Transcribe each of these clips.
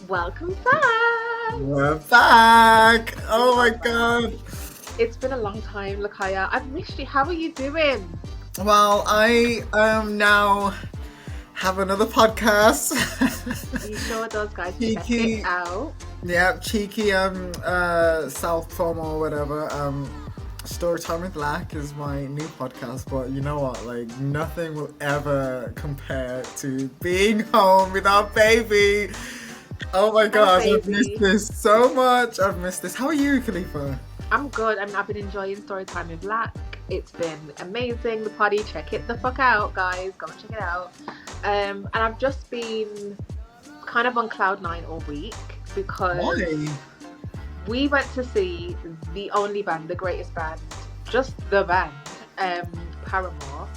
Welcome back! We're back! Oh my god! It's been a long time, Lakaya. I've missed you. How are you doing? Well, I now have another podcast. You sure does, guys. Check it cheeky, out. yeah, cheeky self promo or whatever. Storytime with Lack is my new podcast, but you know what? Like nothing will ever compare to being home with our baby. Oh my god, I've missed this so much. I've missed this. How are you, Khalifa? I'm good. I've been enjoying Storytime with Lack. It's been amazing. The party, check it the fuck out, guys. Go and check it out. And I've just been kind of on cloud nine all week because we went to see the only band, the greatest band, just the band, Paramore.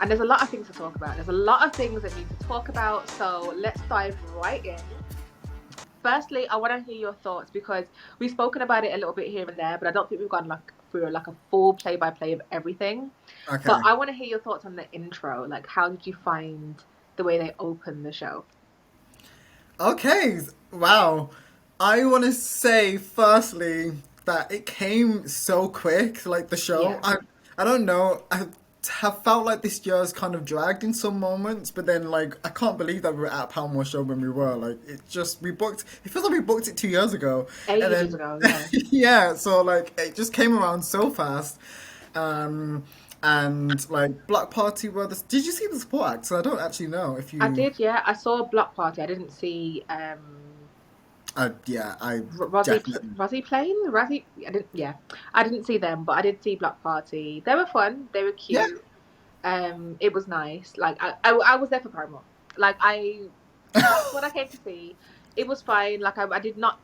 And there's a lot of things to talk about. There's a lot of things that we need to talk about. So let's dive right in. Firstly, I want to hear your thoughts because we've spoken about it a little bit here and there, but I don't think we've gone through a full play-by-play of everything. Okay. So I want to hear your thoughts on the intro. Like, how did you find the way they opened the show? Okay, wow. I want to say, firstly, that it came so quick, like the show. Yeah. I don't know. I have felt like this year's kind of dragged in some moments, but then like I can't believe that we were at Paramore show when we were. Like it feels like we booked it 2 years ago. Ages ago, yeah. Yeah, so like it just came around so fast. And like Block Party did you see the support acts? I don't actually know if you... I did, yeah. I saw Block Party. I didn't see Rosie playing? I didn't see them, but I did see Block Party. They were fun. They were cute. Yeah. It was nice. Like I was there for Paramore. Like that's what I came to see. It was fine. Like I did not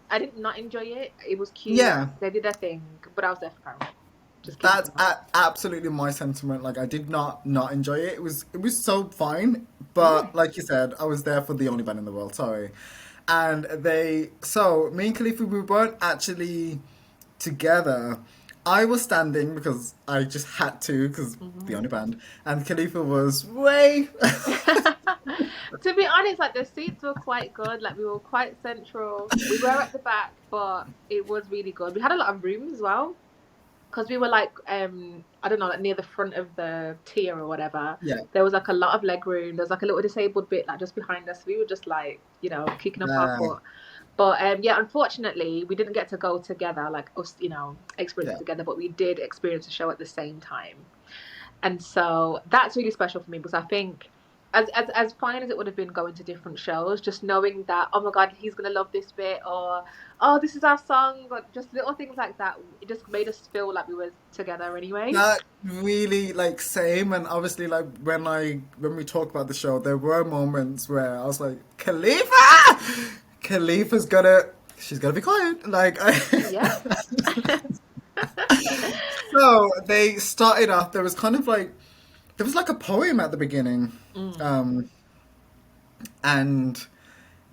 enjoy it. It was cute. Yeah. They did their thing, but I was there for Paramore. That's absolutely my sentiment. Like I did not enjoy it. It was so fine, but like you said, I was there for the only band in the world. Sorry. And me and Khalifa, we weren't actually together. I was standing because I just had to, because the only band, and Khalifa was way. To be honest, like the seats were quite good. Like we were quite central. We were at the back, but it was really good. We had a lot of room as well. Because we were like, I don't know, like near the front of the tier or whatever. Yeah. There was like a lot of leg room. There was like a little disabled bit like just behind us. We were just like, kicking up our foot. But unfortunately, we didn't get to go together, like us, experience it together. But we did experience a show at the same time. And so that's really special for me because I think as fine as it would have been going to different shows, just knowing that, oh my God, he's going to love this bit, or, oh, this is our song, or just little things like that, it just made us feel like we were together anyway. That really, like, same, and obviously, like, when we talk about the show, there were moments where I was like, Khalifa's she's gotta be quiet, like, yeah. So, they started off, there was like a poem at the beginning. And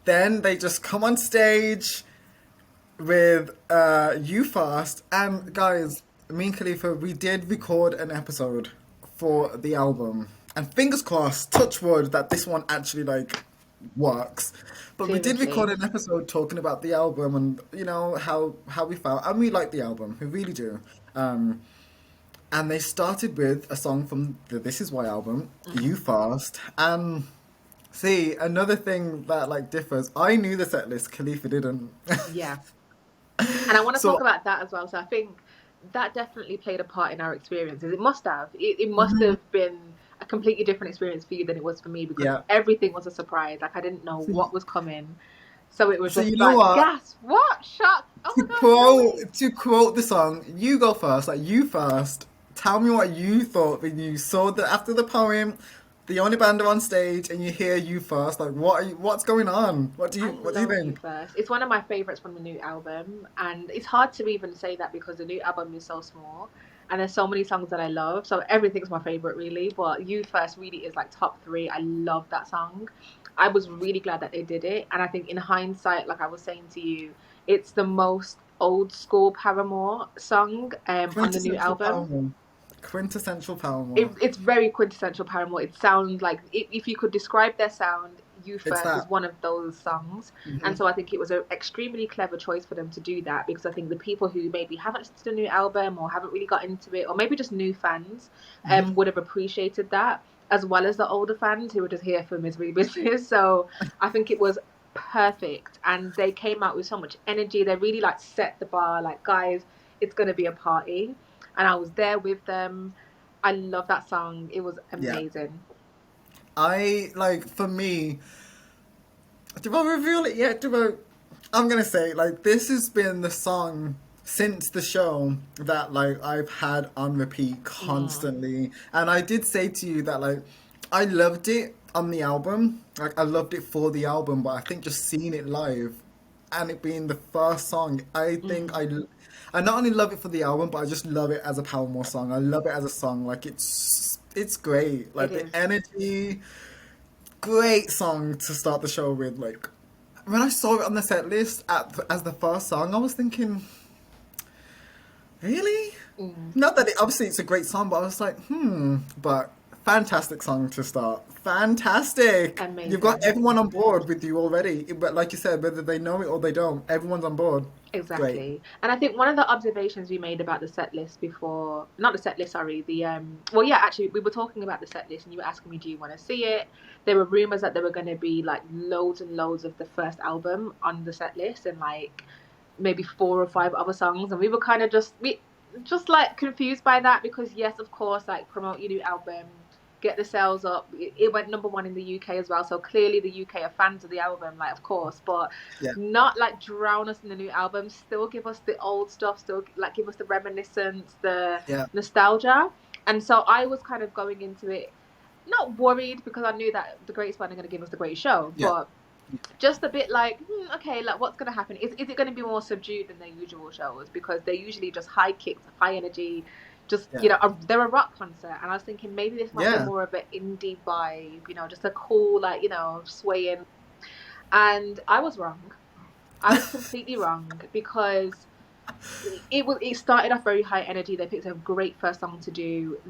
then they just come on stage with You Fast. And guys, me and Khalifa, we did record an episode for the album. And fingers crossed, touch wood, that this one actually like works. But we did record an episode talking about the album and how we felt. And we like the album. We really do. And they started with a song from the This Is Why album, You Fast. And see, another thing that like differs, I knew the set list, Khalifa didn't. Yeah. And I want to talk about that as well. So I think that definitely played a part in our experiences. It must have. It must have been a completely different experience for you than it was for me because everything was a surprise. Like I didn't know what was coming. So it was just gas, what? Shock. Oh my God. To quote the song, you go first, like You First. Tell me what you thought when you saw after the poem, the only band are on stage, and you hear You First. Like, what's going on? What do you think? You First. It's one of my favorites from the new album, and it's hard to even say that because the new album is so small, and there's so many songs that I love. So everything's my favorite, really. But You First really is like top 3. I love that song. I was really glad that they did it, and I think in hindsight, like I was saying to you, it's the most old school Paramore song on the new album. Quintessential Paramore. It's very quintessential Paramore. It sounds like if you could describe their sound, You It's First is that. one of those songs. And so I think it was an extremely clever choice for them to do that, because I think the people who maybe haven't listened to the new album or haven't really got into it, or maybe just new fans, would have appreciated that, as well as the older fans who were just here for misery business. So I think it was perfect, and they came out with so much energy. They really like set the bar, like, guys, it's going to be a party. And I was there with them. I love that song. It was Yeah. amazing. I like, for me, do I reveal it yet? I'm gonna say, like, this has been the song since the show that, like, I've had on repeat constantly. And I did say to you that, like, I loved it on the album. Like, I loved it for the album, but I think just seeing it live and it being the first song, I think I not only love it for the album, but I just love it as a Paramore song. I love it as a song. Like, it's great. Like, It the is. energy, great song to start the show with. Like, when I saw it on the set list as the first song, I was thinking, really? Not that obviously it's a great song, but I was like, But fantastic song to start. Fantastic. You've got Amazing. everyone on board with you already. But like you said, whether they know it or they don't, everyone's on board. Great. Exactly. And I think one of the observations we made about the set list before, not the set list, sorry, well, yeah, actually, we were talking about the set list and you were asking me, do you want to see it? There were rumors that there were going to be like loads and loads of the first album on the set list, and like maybe 4 or 5 other songs. And we were kind of just like confused by that, because yes, of course, like, promote your new album, get the sales up. It went #1 in the UK as well, so clearly the UK are fans of the album, like, of course, but Yeah. not like drown us in the new album. Still give us the old stuff, still like give us the reminiscence, the Yeah. nostalgia. And so I was kind of going into it not worried, because I knew that the greatest band are going to give us the great show, Yeah. but just a bit like, okay, like, what's going to happen? Is it going to be more subdued than their usual shows? Because they're usually just high kicks, high energy, just, Yeah. they're a rock concert. And I was thinking maybe this might be Yeah. more of an indie vibe, just a cool, like, swaying. And I was wrong. I was completely wrong, because it started off very high energy. They picked a great first song to do.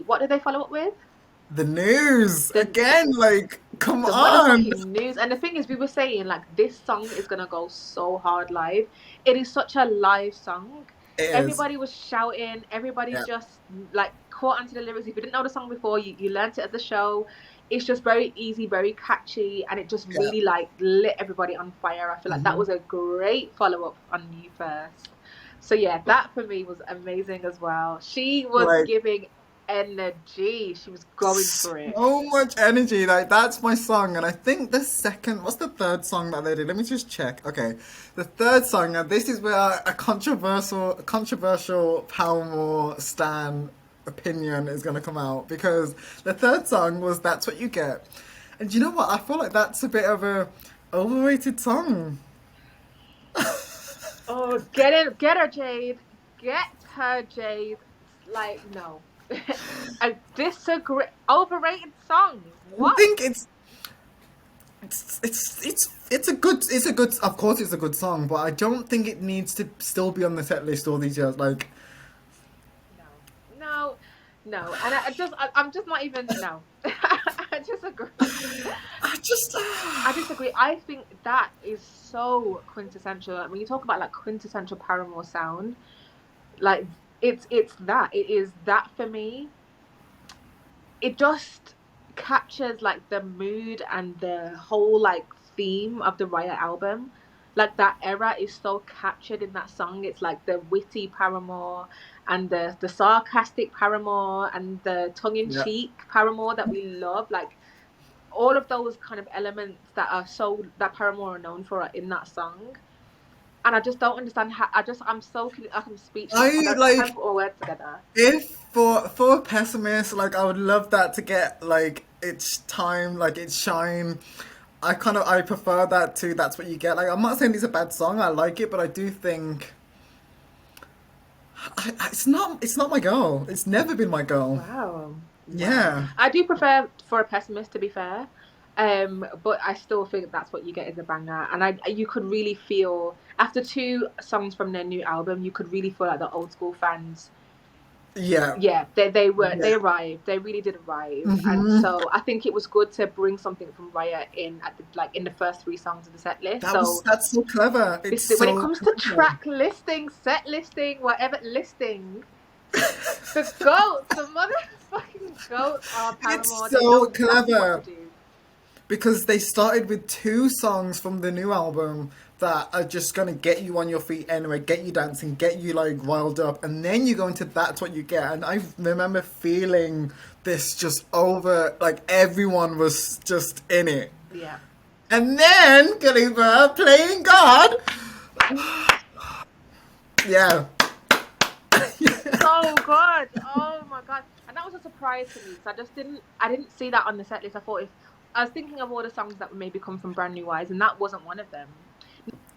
What did they follow up with? The news The again. Like, come the on. motherfucking news. And the thing is, we were saying, like, this song is gonna go so hard live. It is such a live song. It is. Everybody was shouting. Everybody Yeah. just like caught onto the lyrics. If you didn't know the song before, you learnt it at the show. It's just very easy, very catchy, and it just Yeah. really like lit everybody on fire. I feel like that was a great follow up on You First. So yeah, that for me was amazing as well. She was Like, giving energy. She was going for it. so much energy. Like, that's my song. And I think what's the third song that they did? Let me just check. Okay. The third song, now this is where a controversial Paramore stan opinion is going to come out, because the third song was That's What You Get. And you know what? I feel like that's a bit of a overrated song. Oh, get her, Jade. Get her, Jade. Like, no. I disagree. Overrated song. I What? think it's a good, of course it's a good song, but I don't think it needs to still be on the set list all these years. Like, No. And I'm just not even, no. I disagree. I disagree. I think that is so quintessential. Like, when you talk about like quintessential Paramore sound, like it's that. It is that for me. It just captures like the mood and the whole like theme of the Riot album. Like, that era is so captured in that song. It's like the witty Paramore and the sarcastic Paramore and the yeah. tongue-in-cheek Paramore that we love. Like, all of those kind of elements that Paramore are known for are in that song. And I just don't understand how. I'm speechless. I don't Like, have all words together. if for a pessimist, like, I would love that to get like its time, like its shine. I prefer that to That's What You Get. Like, I'm not saying it's a bad song. I like it, but I do think it's not my girl. It's never been my girl. Wow. Yeah. I do prefer For a Pessimist, to be fair. But I still think That's What You Get is a banger. And you could really feel, after 2 songs from their new album, you could really feel like the old school fans Yeah. Yeah, they Yeah. arrived. They really did arrive, and Hmm. so I think it was good to bring something from Riot in at the in the first three songs of the set list. So That's so clever. It's when it so comes to clever. track listing, set listing, whatever listing, the goats, the motherfucking goats are It's Paramore. They know so exactly what to clever do. because they started with two songs from the new album that are just gonna get you on your feet anyway, get you dancing, get you like riled up, and then you go into That's What You Get. And I remember feeling this just over, like everyone was just in it. Yeah. And then Khalifa playing God. Yeah. So good. Oh my god. And that was a surprise to me because I didn't see that on the set list. I thought if I was thinking of all the songs that would maybe come from Brand New Eyes, and that wasn't one of them.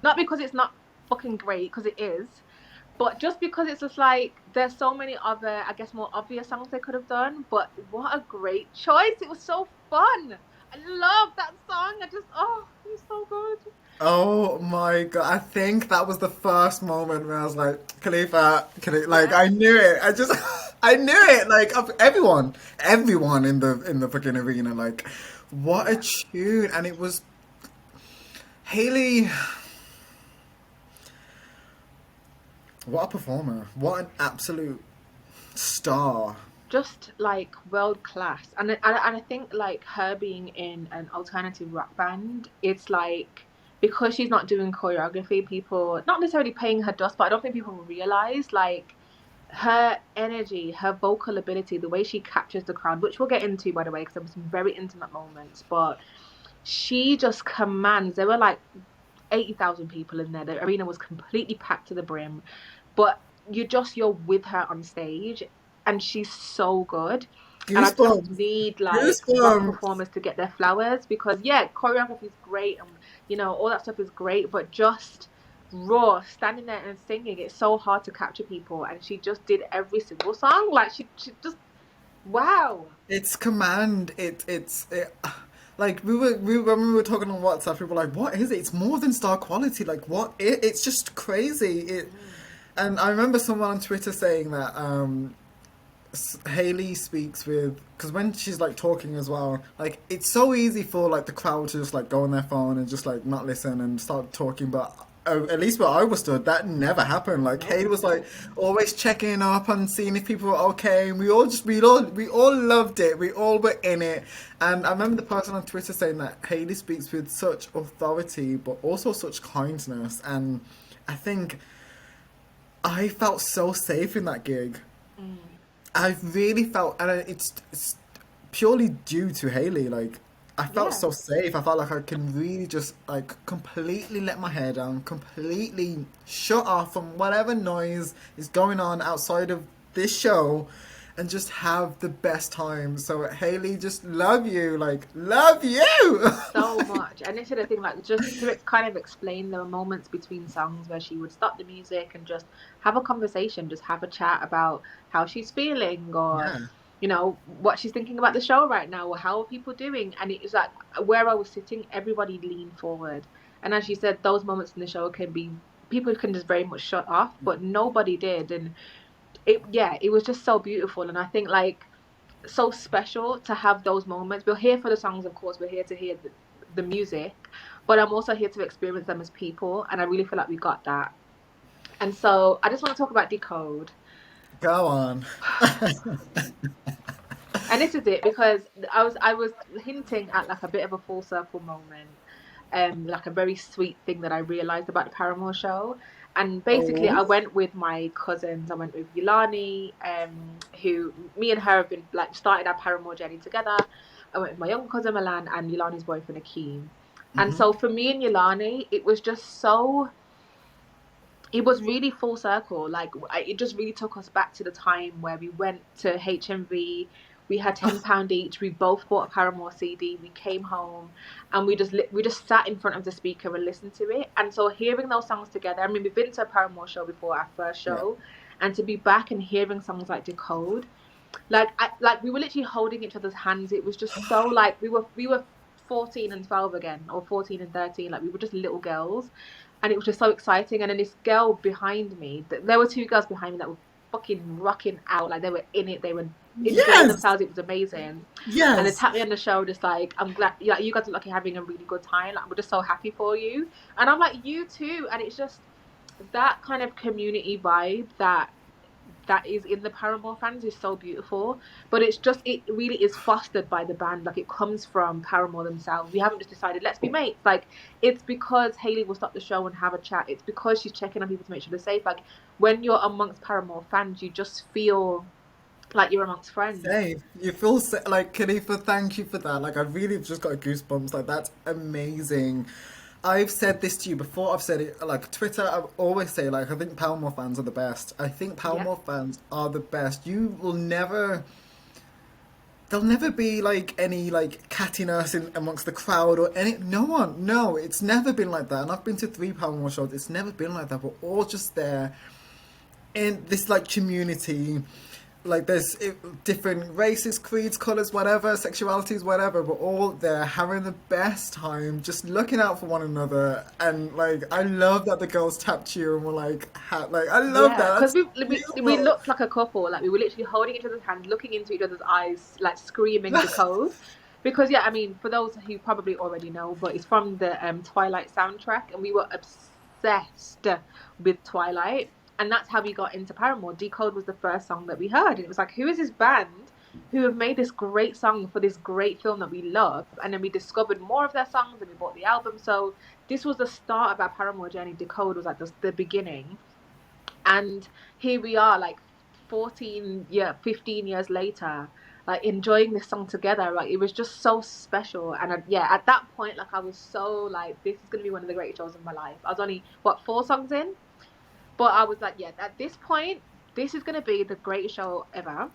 Not because it's not fucking great, because it is, but just because it's just like there's so many other, I guess, more obvious songs they could have done. But what a great choice! It was so fun. I love that song. It's so good. Oh my god! I think that was the first moment where I was like, Khalifa, like Yeah. I knew it. I just, I knew it. Like everyone in the fucking arena. Like, what a Yeah. tune! And it was Haley. What a performer! What an absolute star! Just like world class, and I think like her being in an alternative rock band, it's like because she's not doing choreography, people not necessarily paying her dust, but I don't think people realize like her energy, her vocal ability, the way she captures the crowd, which we'll get into by the way, because there were some very intimate moments, but she just commands. There were like 80,000 people in there. The arena was completely packed to the brim, but you're with her on stage, and she's so good. And I just Goosebumps! need like rock Goosebumps! performers to get their flowers because yeah, choreography is great and all that stuff is great, but just raw standing there and singing, it's so hard to capture people. And she just did every single song. Like she just wow. It's command. Like when we were talking on WhatsApp, people were like, "What is it? It's more than star quality. Like what? It's just crazy." Mm. And I remember someone on Twitter saying that Haley speaks with because when she's like talking as well, like it's so easy for like the crowd to just like go on their phone and just like not listen and start talking, but. At least where I was stood, that never happened. Like Nope. Haley was like always checking up and seeing if people were okay, and we all loved it. We all were in it. And I remember the person on Twitter saying that Haley speaks with such authority, but also such kindness. And I think I felt so safe in that gig. Mm. I really felt, and it's purely due to Haley. Like, I felt Yeah. so safe. I felt like I can really just like completely let my hair down, completely shut off from whatever noise is going on outside of this show, and just have the best time. So Haley, just love you, like love you. So much. And this is the thing, like just to kind of explain, there were moments between songs where she would stop the music and just have a conversation, just have a chat about how she's feeling or Yeah, what she's thinking about the show right now or how are people doing. And it was like where I was sitting, everybody leaned forward. And as you said, those moments in the show can be people can just very much shut off, but nobody did. And it was just so beautiful. And I think like so special to have those moments. We're here for the songs, of course. We're here to hear the music, but I'm also here to experience them as people, and I really feel like we got that. And so I just want to talk about Decode, go on. and this is it because I was hinting at like a bit of a full circle moment, like a very sweet thing that I realized about the Paramore show. And basically, Oh. I went with my cousins. I went with Yulani, who me and her have been like started our Paramore journey together. I went with my young cousin Milan and Yulani's boyfriend Akeem. And Hmm. so for me and Yulani, it was just so. It was really full circle. Like it just really took us back to the time where we went to HMV. We had £10 each. We both bought a Paramore CD. We came home, and we just sat in front of the speaker and listened to it. And so hearing those songs together. I mean, we've been to a Paramore show before, our first Yeah. show, and to be back and hearing songs like Decode, like we were literally holding each other's hands. It was just so like we were 14 and 12 again, or 14 and 13. Like we were just little girls, and it was just so exciting. And then this girl behind me, there were two girls behind me that were fucking rocking out. Like, they were in it. They were enjoying Yes, themselves. It was amazing. And they yes. tapped me on the shoulder, just like, I'm glad, like, you guys are lucky having a really good time. Like, we're just so happy for you. And I'm like, you too. And it's just that kind of community vibe that is in the Paramore fans is so beautiful. But it's just, it really is fostered by the band. Like, it comes from Paramore themselves. We haven't just decided, let's be mates. Like, it's because Hayley will stop the show and have a chat. It's because she's checking on people to make sure they're safe. Like, when you're amongst Paramore fans, you just feel like you're amongst friends. Safe. You feel like, Khalifa, thank you for that. Like, I really just got goosebumps. Like, that's amazing. I've said this to you before. I've said it like Twitter. I always say, like, I think Paramore fans are the best. I think Yeah. Paramore fans are the best. You will never. There'll never be like any like cattiness in amongst the crowd or any. No one. No, it's never been like that. And I've been to 3 Paramore shows. It's never been like that. We're all just there in this like community. Like, there's different races, creeds, colours, whatever, sexualities, whatever. We're all there having the best time, just looking out for one another. And like, I love that the girls tapped you and were like, like, I love Yeah, that. because That's we beautiful. looked like a couple. Like, we were literally holding each other's hands, looking into each other's eyes, like screaming the code. Because yeah, I mean, for those who probably already know, but it's from the Twilight soundtrack, and we were obsessed with Twilight, and that's how we got into Paramore. Decode was the first song that we heard, and it was like, who is this band who have made this great song for this great film that we love? And then we discovered more of their songs, and we bought the album. So this was the start of our Paramore journey. Decode was like the beginning. And here we are, like 15 years later, like enjoying this song together. Like, it was just so special. And yeah, at that point, like, I was so like, this is going to be one of the greatest shows of my life. I was only, what, 4 songs in? But I was like, yeah, at this point, this is going to be the greatest show ever.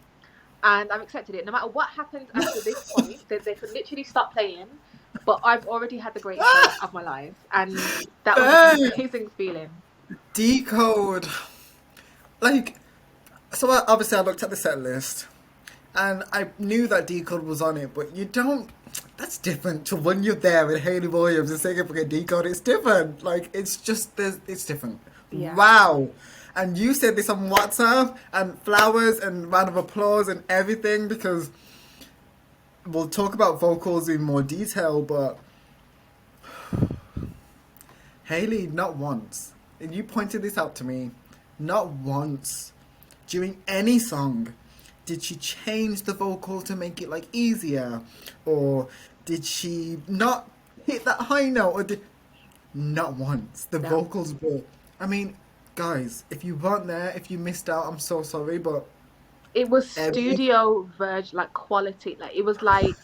And I've accepted it. No matter what happens after this point, they could literally stop playing. But I've already had the greatest show of my life. And that was just an Hey, amazing feeling. Decode. Like, so obviously I looked at the set list and I knew that Decode was on it, but you don't. That's different to when you're there with Hayley Williams and singing for Decode. It's different. Like, it's just it's different. Yeah. Wow. And you said this on WhatsApp and flowers and round of applause and everything, because we'll talk about vocals in more detail, but Hayley, not once, and you pointed this out to me, not once during any song did she change the vocal to make it like easier, or did she not hit that high note, or not once. The No. vocals were. I mean, guys, if you weren't there, if you missed out, I'm so sorry, but It was every. studio verge, like quality. Like, it was like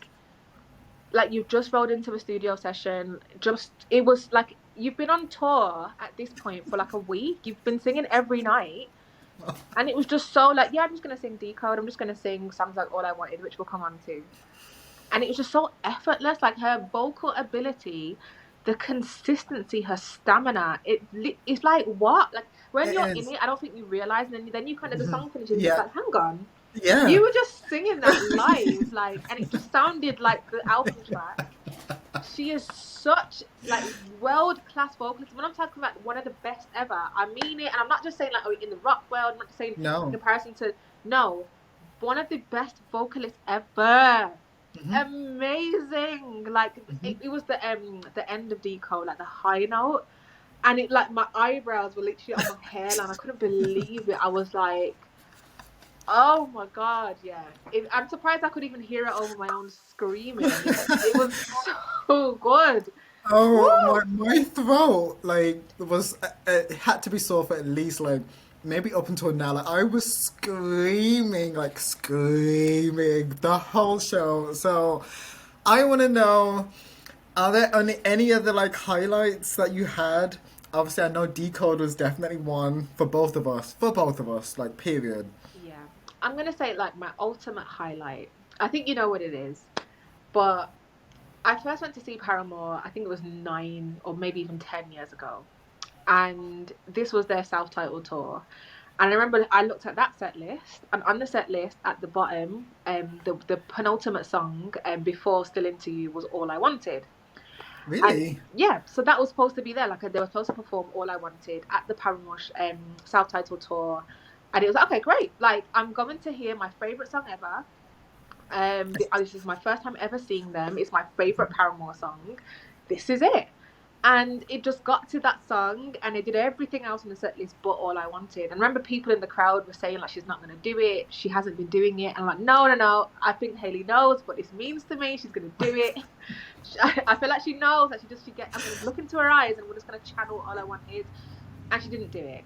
you've just rolled into a studio session. Just, it was like you've been on tour at this point for like a week. You've been singing every night, and it was just so like, yeah, I'm just gonna sing Decode. I'm just gonna sing songs like All I Wanted, which we'll come on to. And it was just so effortless. Like, her vocal ability, the consistency, her stamina. It's like, what? Like, when It you're in is. it, I don't think you realize, and then you kind of, the Mhm. song finishes, and it's Yeah, like, hang on, yeah. you were just singing that live, like, and it just sounded like the album track. She is such like world class vocalist. When I'm talking about one of the best ever, I mean it. And I'm not just saying like, oh, in the rock world. I'm not just saying in No. comparison to, no, one of the best vocalists ever. Hmm. Amazing. Like, Hmm. it was the end of Decode, like the high note, and it, like, my eyebrows were literally on my hairline. I couldn't believe it. I was like, oh my god, yeah. I'm surprised I could even hear it over my own screaming. It was so good. Oh, Woo! my throat, like, was, it had to be sore for at least, like, maybe up until now. Like, I was screaming, like, screaming the whole show. So, I want to know, are there any other, like, highlights that you had? Obviously, I know Decode was definitely one for both of us. For both of us, like, period. Yeah. I'm gonna say, like, my ultimate highlight. I think you know what it is. But I first went to see Paramore, I think it was 9 or maybe even 10 years ago. And this was their self-titled tour. And I remember I looked at that set list, and on the set list at the bottom, the penultimate song, before Still Into You, was All I Wanted. And Really? yeah, so that was supposed to be there. Like, they were supposed to perform All I Wanted at the Paramore self-titled tour. And it was like, okay, great. Like, I'm going to hear my favorite song ever. This is my first time ever seeing them. It's my favorite Paramore song. This is it. And it just got to that song, and it did everything else on the set list but All I Wanted. And remember, people in the crowd were saying like, she's not going to do it. She hasn't been doing it. And I'm like, no. I think Hayley knows what this means to me. She's going to do it. I feel like she knows that I'm going to look into her eyes, and we're just going to channel All I Wanted. And she didn't do it.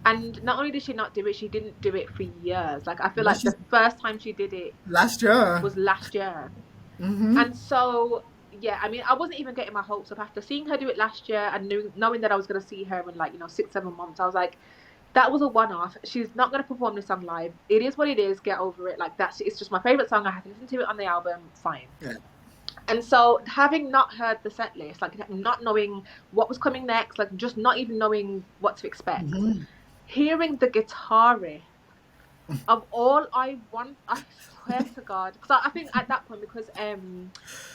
And not only did she not do it, she didn't do it for years. Like, I feel like the first time she did it was last year. Mm-hmm. And so, yeah, I mean, I wasn't even getting my hopes up after seeing her do it last year and knowing that I was going to see her in, like, 6-7 months. I was like, that was a one-off. She's not going to perform this song live. It is what it is. Get over it. Like, it's just my favorite song. I have to listen to it on the album. Fine. Yeah. And so, having not heard the set list, like, not knowing what was coming next, like, just not even knowing what to expect, hearing the guitar riff of All I Want, I swear to God, because I think at that point, because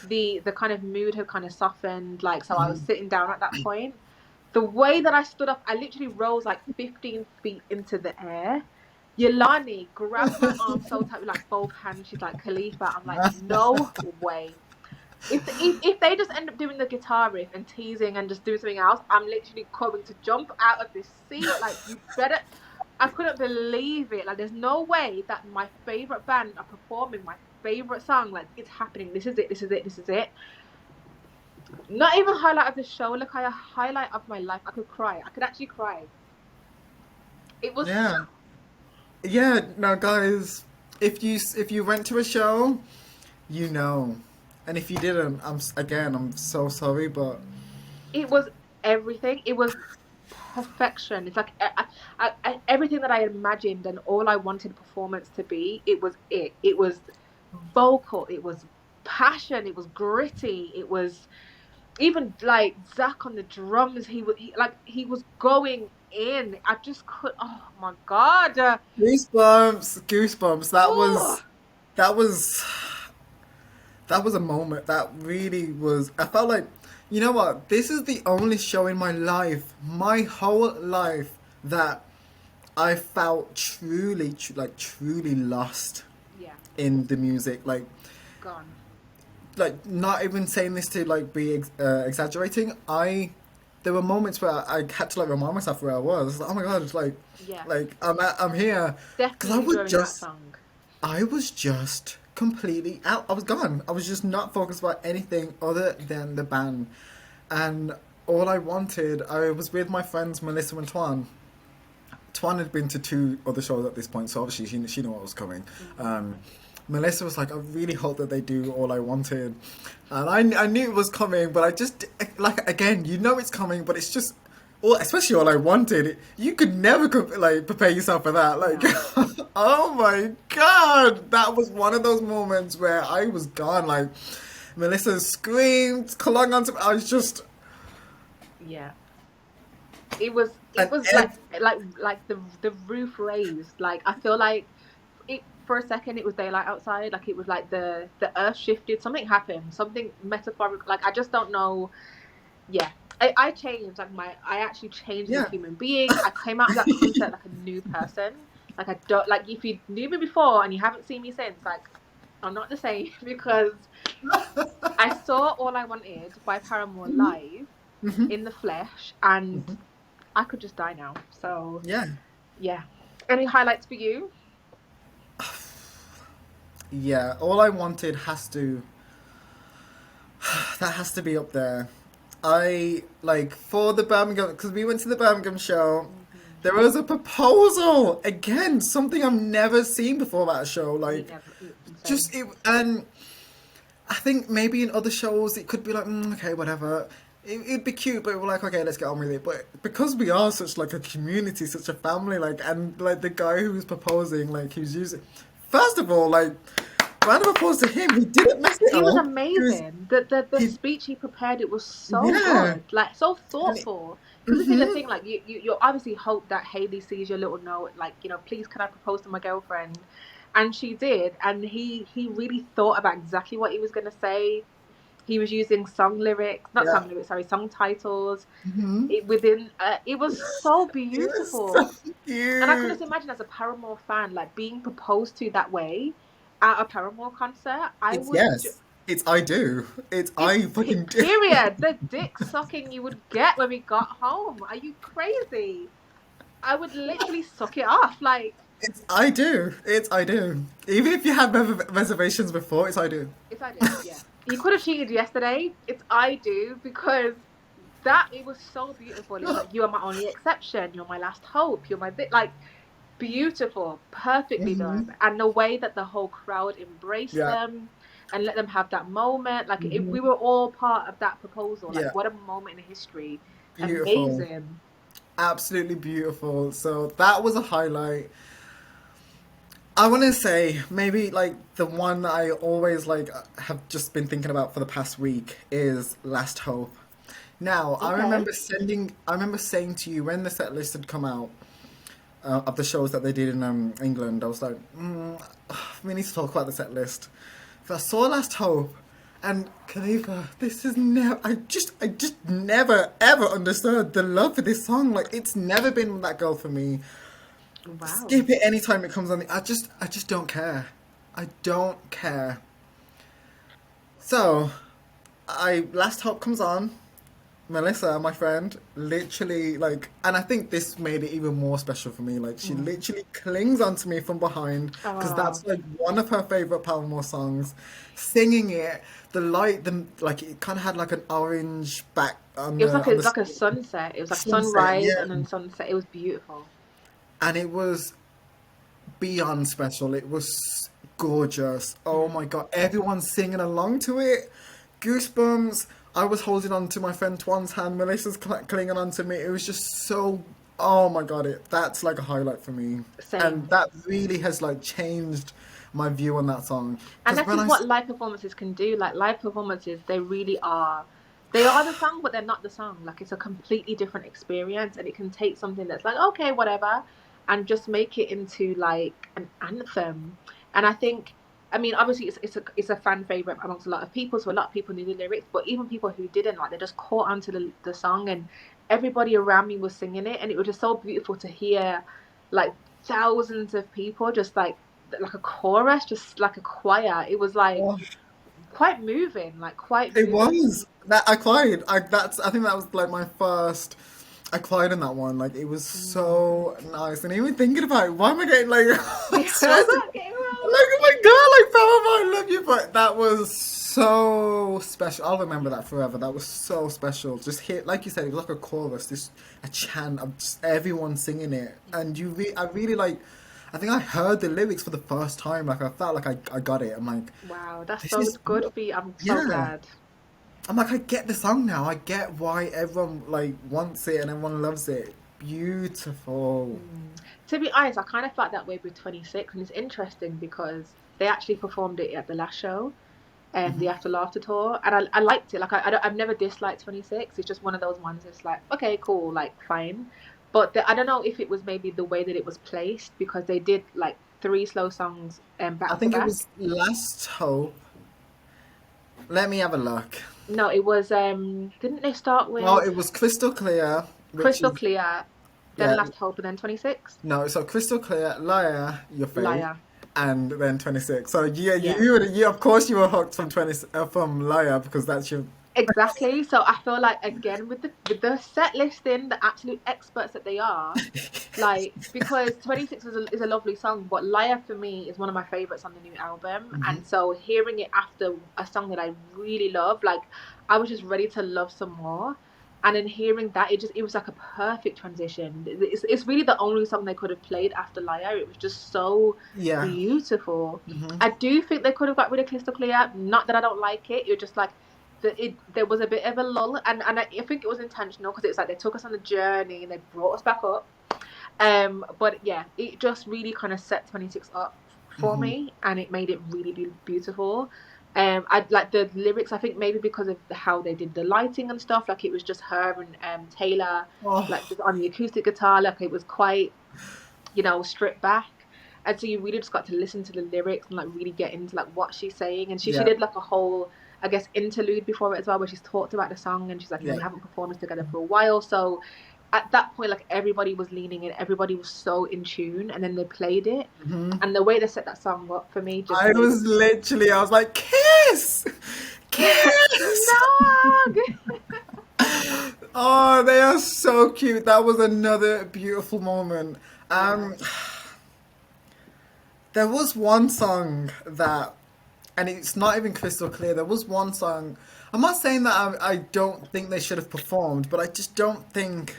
the kind of mood had kind of softened, like, so I was sitting down at that point. The way that I stood up, I literally rose like 15 feet into the air. Yolani grabbed my arm so tight with like both hands. She's like, Khalifa. I'm like, no way. If they just end up doing the guitar riff and teasing and just doing something else, I'm literally coming to jump out of this seat. Like, you better. I couldn't believe it. Like, there's no way that my favorite band are performing my favorite song. Like, it's happening. This is it. Not even highlight of the show. Look, a highlight of my life. I could cry. I could actually cry. It was. Yeah. No, guys. If you went to a show, you know. And if you didn't, I'm so sorry, but it was everything. It was perfection. It's like everything that I imagined and all I wanted performance to be. It was it. It was vocal. It was passion. It was gritty. It was even like Zach on the drums. He was going in. I just could. Oh my God. Goosebumps. That was a moment. That really was. I felt like, you know what? This is the only show in my my whole life, that I felt truly lost. Yeah. In the music, like, gone. Like, not even saying this to like be exaggerating. There were moments where I had to like remind myself where I was. Like, oh my God, it's like, yeah, like I'm here. Definitely I was just completely out. I was gone. I was just not focused about anything other than the band. And all I wanted, I was with my friends Melissa and Twan. Twan had been to 2 other shows at this point, so obviously she knew what was coming. Melissa was like, I really hope that they do All I Wanted. And I knew it was coming, but I just, like, again, you know it's coming, but it's just, especially All I Wanted, you could never, like, prepare yourself for that. Like, no. Oh my God, that was one of those moments where I was gone. Like, Melissa screamed, clung onto me. I was just... Yeah. It was like the roof raised. Like, I feel like for a second it was daylight outside. Like, it was like the earth shifted. Something happened. Something metaphorical. Like, I just don't know. Yeah. I changed. Like, I actually changed as a human being. I came out of that concert like a new person. Like, I don't, like, if you knew me before and you haven't seen me since, like, I'm not the same, because I saw All I Wanted by Paramore live in the flesh, and I could just die now. So yeah. Any highlights for you? Yeah, All I Wanted has to be up there. I, like, for the Birmingham, because we went to the Birmingham show, there was a proposal again, something I've never seen before about a show. Like, and I think maybe in other shows it could be like, okay, whatever. It'd be cute, but we're like, okay, let's get on with it. But because we are such like a community, such a family, like, and like the guy who was proposing, like, he was using. First of all, like, round of applause to him. He didn't mess it up. He was amazing. The speech he prepared, it was so good, like, so thoughtful. Because this is the thing, like, you obviously hope that Hayley sees your little note, like, please can I propose to my girlfriend? And she did, and he really thought about exactly what he was going to say. He was using song lyrics, not Yeah. song lyrics, sorry, song titles. Hmm. It was so It was so beautiful. And I could cute. just imagine as a Paramore fan, like being proposed to that way at a Paramore concert. It's yes. It's I do. It's I fucking do. Period. The dick sucking you would get when we got home. Are you crazy? I would literally suck it off. Like, It's I do. It's I do. Even if you had reservations before, it's I do. it's I do. Yeah. You could have cheated yesterday. It's I do because that it was so beautiful. It was like you are my only exception. You're my last hope. You're my bit like beautiful, perfectly Hmm. done. And the way that the whole crowd embraced Yeah. them and let them have that moment, like Hmm. we were all part of that proposal. Like Yeah. what a moment in history. Beautiful. Amazing. Absolutely beautiful. So that was a highlight. I want to say maybe like the one that I always like have just been thinking about for the past week is Last Hope. Now, Okay. I remember saying to you when the set list had come out of the shows that they did in England, I was like, we need to talk about the set list. So I saw Last Hope, and Khalifa, this is never. I just never ever understood the love for this song. Like it's never been that girl for me. Wow. Skip it anytime it comes on. I just don't care. I don't care. So, I Last Hope comes on. Melissa, my friend, literally like, and I think this made it even more special for me. Like, she Mm. literally clings onto me from behind because Oh. that's like one of her favorite Paramore songs. Singing it, the light, the like, it kind of had like an orange back It was like on it was the like a sunset. It was like sunset, sunrise yeah, and then sunset. It was beautiful. and it was beyond special. It was gorgeous. Oh Mm. my god, everyone's singing along to it. Goosebumps. I was holding on to my friend Twan's hand. Melissa's clinging on to me. It was just so. Oh my god, that's like a highlight for me, and Same. that really has like changed my view on that song. And Because this when is I what live performances can do. Like live performances, they really are. They are the song, but they're not the song. Like it's a completely different experience, and it can take something that's like okay, whatever, and just make it into like an anthem. And I think, I mean, obviously, it's a fan favorite amongst a lot of people. So a lot of people knew the lyrics, but even people who didn't, like, they just caught onto the song, and everybody around me was singing it, and it was just so beautiful to hear, like thousands of people just like a chorus, just like a choir. It was like oh, quite moving, like quite it moving. was that I cried. I think that was like my first. I cried in that one. Like it was Mm. so nice, and even thinking about it, why am I getting like I'm stressed? Okay, Like oh my god, like Paramore, I love you. But that was so special. I'll remember that forever. That was so special. Just hear, like you said, it was like a chorus, this a chant of just everyone singing it, and I really like. I think I heard the lyrics for the first time. Like I felt like I got it. I'm like, wow, that's this so is good for you. I'm so yeah. glad. I'm like, I get the song now. I get why everyone like wants it and everyone loves it. Beautiful. Mm. To be honest, I kind of felt that way with 26, and it's interesting because they actually performed it at the last show, and the Hmm. After Laughter tour, and I liked it. Like I've never disliked 26. It's just one of those ones that's like, okay, cool, like fine. But I don't know if it was maybe the way that it was placed because they did like three slow songs I back to think it back. was Last Hope. Let me have a look. No, it was didn't they start Well, with it was Crystal Clear, which Crystal is Clear, then yeah, Last Hope, and then 26? no, so Crystal Clear, Liar, Your Fave, Liar. and then 26. So yeah, Yeah. of course you were hooked from 20 from Liar because that's your. Exactly. So I feel like again with the set listing, the absolute experts that they are, like because 26 is a lovely song, but Liar for me is one of my favorites on the new album. Mhm. And so hearing it after a song that I really love, like I was just ready to love some more. And then hearing that, it was like a perfect transition. It's really the only song they could have played after Liar. It was just so Yeah. beautiful. Hmm. I do think they could have got rid of Crystal Clear. Not that I don't like it. It was just like there was a bit of a lull, and I think it was intentional because it was like they took us on a journey and they brought us back up. But yeah, it just really kind of set 26 up for Hmm. me, and it made it really beautiful. I like the lyrics. I think maybe because of how they did the lighting and stuff. Like it was just her and Taylor, like Oh, just on the acoustic guitar. Like it was quite, stripped back. And so you really just got to listen to the lyrics and like really get into like what she's saying. And she yeah. did like a whole I guess, interlude before it as well, where she's talked about the song and she's like, you know, Yeah. we haven't performed this together for a while. So at that point, like, everybody was leaning in, everybody was so in tune, and then they played it. Hmm. And the way they set that song up for me just I made was literally, I was like, kiss! it. Kiss! No! Oh, they are so cute. That was another beautiful moment. Yeah. Um, there was one song that, and it's not even crystal clear. There was one song. I'm not saying that I don't think they should have performed, but I just don't think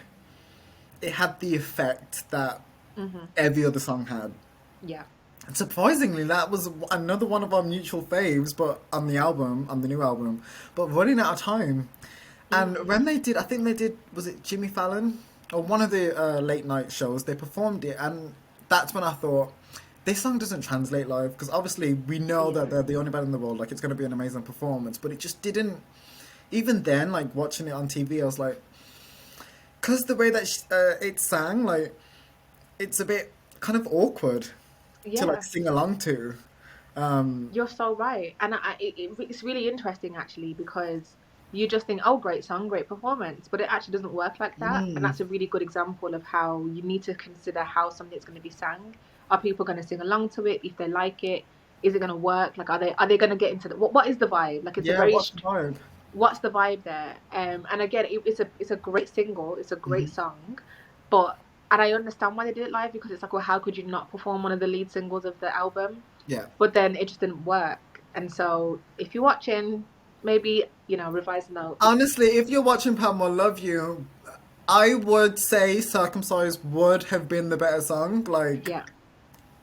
it had the effect that Hmm. every other song had. Yeah. And surprisingly, that was another one of our mutual faves, but on the album, on the new album, but running out of time. And when they did, I think they did, was it Jimmy Fallon? Or one of the late night shows, they performed it, and that's when I thought, this song doesn't translate live, because obviously we know that Yeah. they're the only band in the world, like it's going to be an amazing performance, but it just didn't, even then, like watching it on TV, I was like, because the way that it sang, like, it's a bit kind of awkward to like Yeah. sing along to. Um, You're so right. And it's really interesting, actually, because you just think, oh, great song, great performance, but it actually doesn't work like that. And mm, that's a really good example of how you need to consider how something's going to be sang. Are people going to sing along to it? If they like it, is it going to work? Like, are they going to get into the, what is the vibe? Like, it's a yeah, very, what's the vibe? what's the vibe there? And again, it's a great single, it's a great Hmm. song, but, and I understand why they did it live, because it's like, well, how could you not perform one of the lead singles of the album? Yeah. But then it just didn't work. And so if you're watching, maybe, revise the notes. Honestly, if you're watching Paramore Love You, I would say Circumcised would have been the better song. Like, Yeah.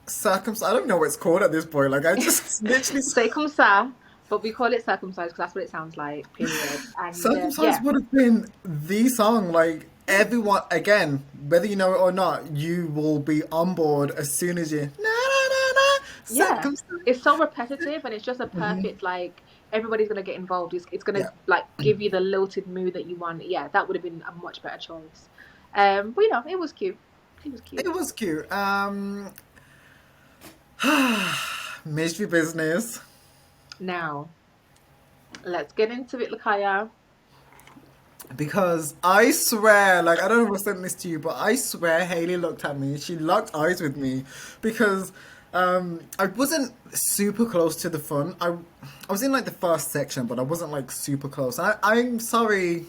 Circumcised, I don't know what it's called at this point. Like, I just literally, Say comme ça, but we call it circumcised because that's what it sounds like, period. And Circumcised yeah, would have been the song. Like, everyone, again, whether you know it or not, you will be on board as soon as you, na na na na, yeah. Circumcised. It's so repetitive and it's just a Hmm. perfect, like, everybody's going to get involved. It's going Yeah, to, like, give you the lilted mood that you want. Yeah, that would have been a much better choice. But, it was cute. It was cute. it was cute. Mystery business. Now, let's get into it, Lakaya. Because I swear, like, I don't know if I sent this to you, but I swear Haley looked at me. She locked eyes with me because I wasn't super close to the front. I was in like the first section, but I wasn't like super close. I'm sorry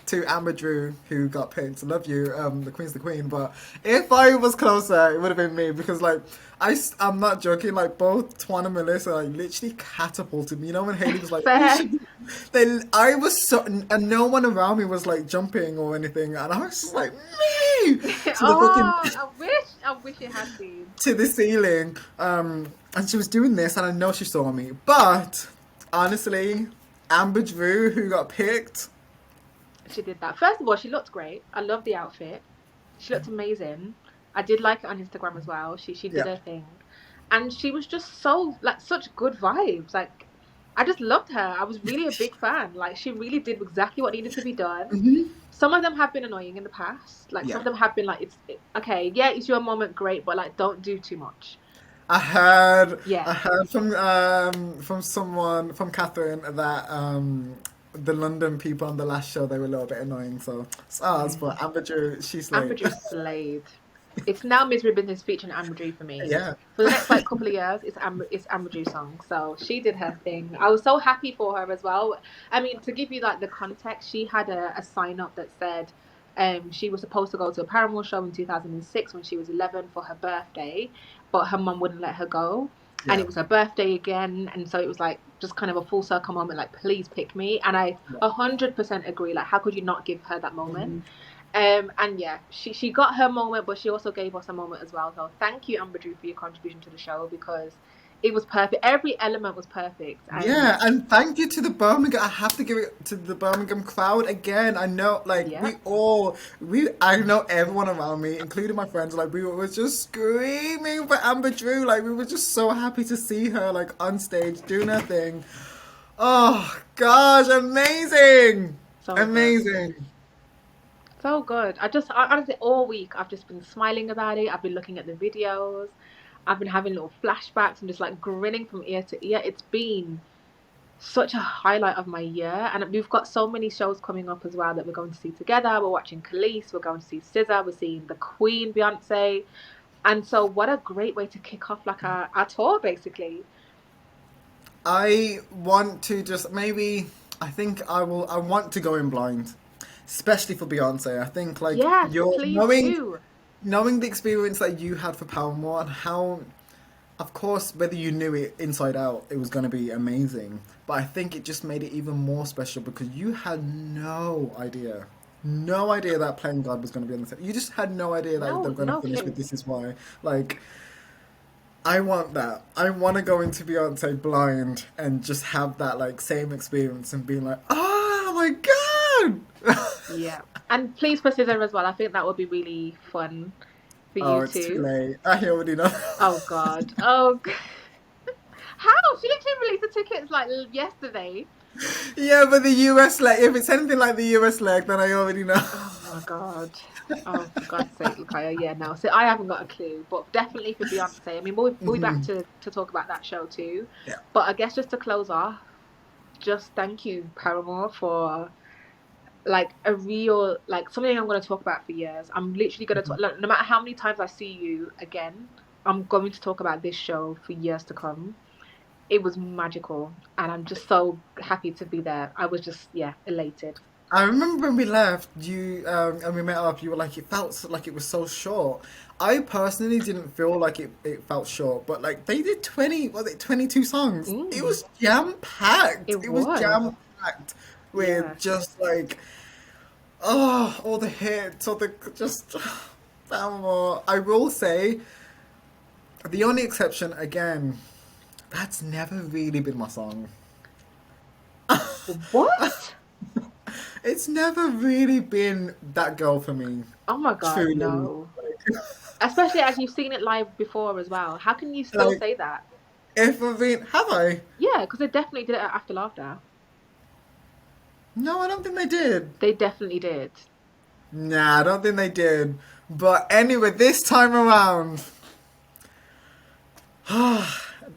to Amber Drew who got picked. I love you, the Queen's the Queen. But if I was closer, it would have been me because like I'm not joking. Like both Twan and Melissa like literally catapulted me. You know when Haley was like, "You Fair. should," I was so, and no one around me was like jumping or anything, and I was just like me to the Oh, fucking I wish it had been. to the ceiling. And she was doing this, and I know she saw me, but honestly, Amber Drew who got picked. She did that. First of all, she looked great. I love the outfit. She looked amazing. I did like it on Instagram as well. She did Yeah. her thing. And she was just so, like, such good vibes. Like, I just loved her. I was really a big fan. Like, she really did exactly what needed to be done. Hmm. Some of them have been annoying in the past. Like, some Yeah. of them have been like, okay, yeah, it's your moment, great, but like, don't do too much. I Yeah. heard from someone from Catherine that the London people on the last show they were a little bit annoying. So it's ours, but Amber Drew, she's Amber late. Drew slayed. It's now Misery Business featuring Amber Drew for me. Yeah. For the next like couple of years, it's Amber Drew song. So she did her thing. I was so happy for her as well. I mean, to give you like the context, she had a sign up that said she was supposed to go to a Paramore show in 2006 when she was 11 for her birthday, but her mum wouldn't let her go. And Yeah. it was her birthday again, and so it was like just kind of a full circle moment, like please pick me. And I Yeah. 100% agree. Like, how could you not give her that moment? Mhm. And yeah, she got her moment, but she also gave us a moment as well. So thank you, Amber Drew, for your contribution to the show because it was perfect. Every element was perfect. And Yeah, and thank you to the Birmingham. I have to give it to the Birmingham crowd again. I know, like yeah, I know everyone around me, including my friends, like we were just screaming for Amber Drew. Like we were just so happy to see her like on stage doing her thing. Oh gosh, amazing, so good. amazing. So good. Honestly, all week I've just been smiling about it. I've been looking at the videos. I've been having little flashbacks and just like grinning from ear to ear. It's been such a highlight of my year. And we've got so many shows coming up as well that we're going to see together. We're watching Khalees, we're going to see SZA, we're seeing the Queen, Beyonce. And so what a great way to kick off like our tour basically. I want to just maybe. I think I will. I want to go in blind, especially for Beyonce. I think like Yes, you're please knowing do. knowing the experience that you had for Paramore and how, of course, whether you knew it inside out, it was going to be amazing. But I think it just made it even more special because you had no idea that Playing God was going to be on the set. You just had no idea that they No, were going to no finish with clue. This Is Why. Like, I want that. I want to go into Beyonce blind and just have that like same experience and being like, oh my god! Yeah. And please for SZA as well. I think that would be really fun for Oh, you it's too too. late. I already know. Oh God. Oh, how? She literally released the tickets like yesterday. Yeah, but the US leg, if it's anything like the US leg, then I already know. Oh my God. Oh, for God's sake, Lakaya. Yeah, no. So I haven't got a clue, but definitely for Beyonce. I mean, we'll be back Mhm. to talk about that show too. Yeah. But I guess just to close off, just thank you, Paramore, for like a real like something I'm going to talk about for years. I'm literally going to talk. Like, no matter how many times I see you again, I'm going to talk about this show for years to come. It was magical, and I'm just so happy to be there. I was just elated. I remember when we left, you and we met up. You were like, it felt like it was so short. I personally didn't feel like it felt short, but like they did 22 songs. It Mm, was jam packed. it It was was. jam packed with Yes. just like oh all the hits, all the just Paramore. I will say the only exception again. That's never really been my song. What? It's never really been that girl for me. Oh my God, Truly. no. Especially as you've seen it live before as well. How can you still Like, say that? if I've been, have I? Yeah, because they definitely did it at After Laughter. No, I don't think they did. They definitely did. Nah, I don't think they did. But anyway, this time around,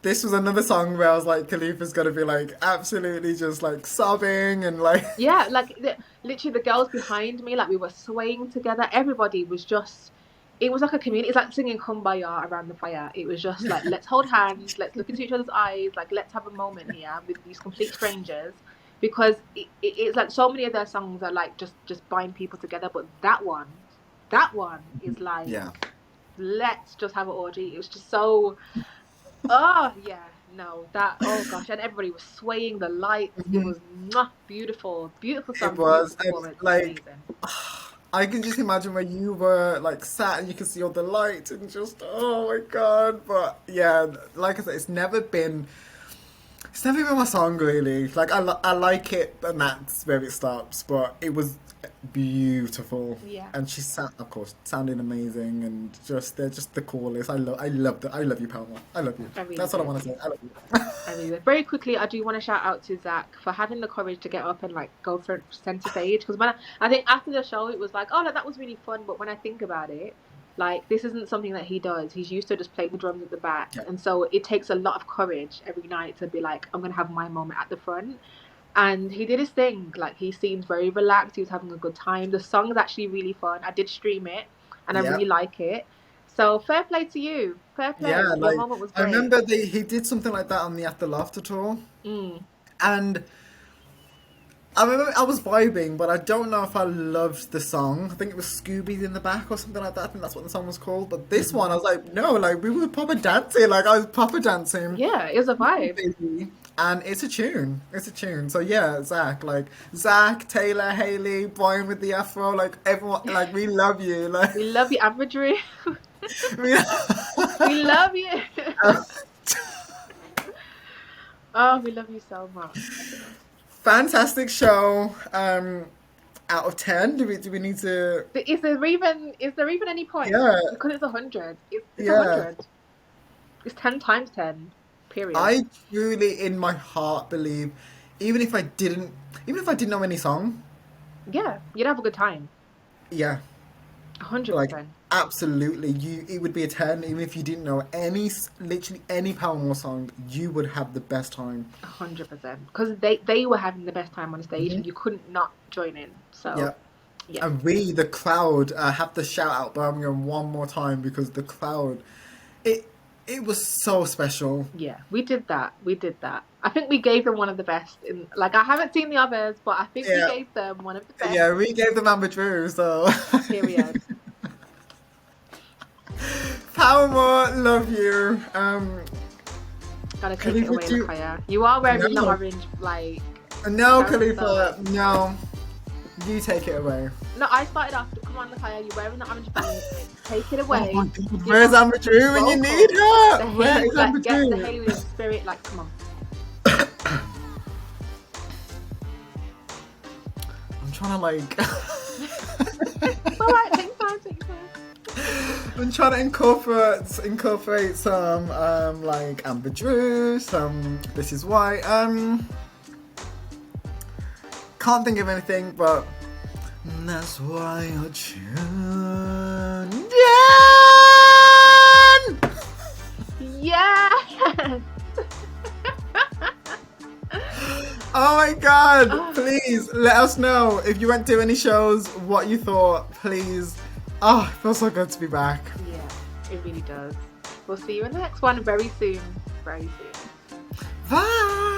this was another song where I was like, Khalifa's gonna be like absolutely just like sobbing and like, Yeah, like literally the girls behind me, like we were swaying together. Everybody was just, it was like a community. It's like singing Kumbaya around the fire. It was just like, let's hold hands, let's look into each other's eyes, like let's have a moment here with these complete strangers. Because it's like so many of their songs are like just bind people together, but that one is yeah. like, let's just have an orgy. It was just so, oh yeah, no, that, oh gosh, and everybody was swaying the lights. It Mhm. was mwah, beautiful, beautiful It song, beautiful was, and performance, like, amazing. I can just imagine where you were like sat and you could see all the lights and just, oh my god. But yeah, like I said, it's never been my song really. Like I like it, and that's where it stops. But it was beautiful, Yeah, and she sat, of course, sounding amazing, and just they're just the coolest. I love you, Palmer. I love you. I really That's what I did. want to say. I love you. I really did. Very quickly, I do want to shout out to Zach for having the courage to get up and like go for center stage. Because when I think after the show, it was like, oh, like, that was really fun. But when I think about it, like this isn't something that he does. He's used to just playing the drums at the back, Yeah, and so it takes a lot of courage every night to be like, I'm gonna have my moment at the front. And he did his thing. Like he seems very relaxed. He was having a good time. The song is actually really fun. I did stream it, and I yeah, really like it. So fair play to you. Fair yeah. play. Your Like moment was I great. remember he did something like that on the After Laughter tour, Mm. and I remember I was vibing, but I don't know if I loved the song. I think it was Scooby's in the back or something like that. I think that's what the song was called. But this one, I was like, no, like we were proper dancing. Like I was proper dancing. Yeah, it was a vibe. Baby. And it's a tune. It's a tune. So yeah, Zach, Taylor, Hayley, Brian with the afro, like everyone, like we love you. Like We love you, Amadou. we, We love you. Oh, we love you so much. fantastic show. Out of 10, do we need to? Is there even any point? Yeah, Because it's 100. It's yeah. 100. It's 10 times 10. Period. I truly, in my heart, believe even if I didn't, even if I didn't know any song, Yeah, you'd have a good time. yeah, Like 100%. absolutely, it would be a 10 even if you didn't know literally any Paramore song. You would have the best time. 100%. Because they were having the best time on stage, and you couldn't not join in. So, Yeah. yeah. And we, the crowd, have to shout out Birmingham one more time because the crowd, it it was so special. Yeah, we did that. We did that. I think we gave them one of the best. Like, I haven't seen the others, but I think we Yeah, gave them one of the best. yeah, we gave them Amber Drew, so. Period. Paramore, love you. Gotta take Khalifa, it away, Lakaya. You are wearing the No. orange, like. No, Paramore Khalifa, stuff. no. You take it away. No, I started off. Come on, Lakaya. You're wearing the orange band. Take it away. Oh my God, Give where's us Amber Drew when you vocal. need her? The Where Hayley, is Amber like, get the Drew? Hayley Williams spirit. Like, come on. I'm trying to like. It's alright. Take time. Take time. I'm trying to incorporate some like Amber Drew, some This Is Why. Can't think of anything, but that's why you're tuned in. Yes. Oh my God! Please let us know if you went to any shows, what you thought. Please. Oh, it feels so good to be back. Yeah, it really does. We'll see you in the next one very soon. Very soon. Bye.